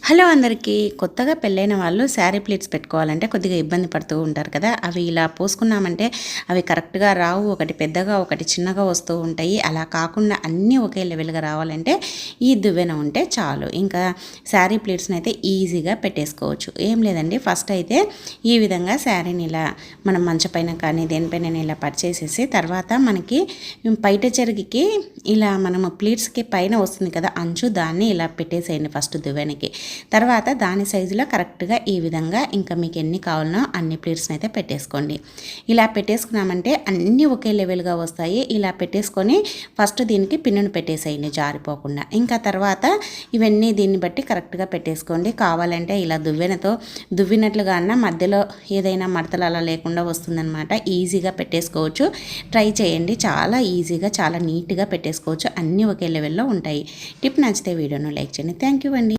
Hello అందరికీ. కొత్తగా పెళ్ళైన వాళ్ళు శారీ ప్లీట్స్ పెట్టుకోవాలంటే కొద్దిగా ఇబ్బంది పడుతూ ఉంటారు కదా. అవి ఇలా పోసుకున్నామంటే అవి కరెక్ట్గా రావు. ఒకటి పెద్దగా ఒకటి చిన్నగా వస్తూ ఉంటాయి. అలా కాకుండా అన్నీ ఒకే లెవెల్గా రావాలంటే ఈ దువ్వెన ఉంటే చాలు. ఇంకా శారీ ప్లీట్స్ని అయితే ఈజీగా పెట్టేసుకోవచ్చు. ఏం లేదండి, ఫస్ట్ అయితే ఈ విధంగా శారీని ఇలా మనం మంచపైన కానీ దేనిపైన ఇలా పరిచేసేసి తర్వాత మనకి బయట చెరిగికి ఇలా మనము ప్లీట్స్కి పైన వస్తుంది కదా అంచు, దాన్ని ఇలా పెట్టేసేయండి ఫస్ట్ దువ్వెనకి. తర్వాత దాని సైజులో కరెక్ట్గా ఈ విధంగా ఇంకా మీకు ఎన్ని కావాలనో అన్ని ప్లేట్స్ని అయితే పెట్టేసుకోండి. ఇలా పెట్టేసుకున్నామంటే అన్నీ ఒకే లెవెల్గా వస్తాయి. ఇలా పెట్టేసుకొని ఫస్ట్ దీనికి పిన్నును పెట్టేసేయండి జారిపోకుండా. ఇంకా తర్వాత ఇవన్నీ దీన్ని బట్టి కరెక్ట్గా పెట్టేసుకోండి. కావాలంటే ఇలా దువ్వెనతో దువ్వినట్లుగా అన్న మధ్యలో ఏదైనా మడతలు అలా లేకుండా వస్తుందన్నమాట. ఈజీగా పెట్టేసుకోవచ్చు. ట్రై చేయండి, చాలా ఈజీగా చాలా నీట్గా పెట్టేసుకోవచ్చు. అన్నీ ఒకే లెవెల్లో ఉంటాయి. టిప్ నచ్చితే వీడియోను లైక్ చేయండి. థ్యాంక్ యూ అండి.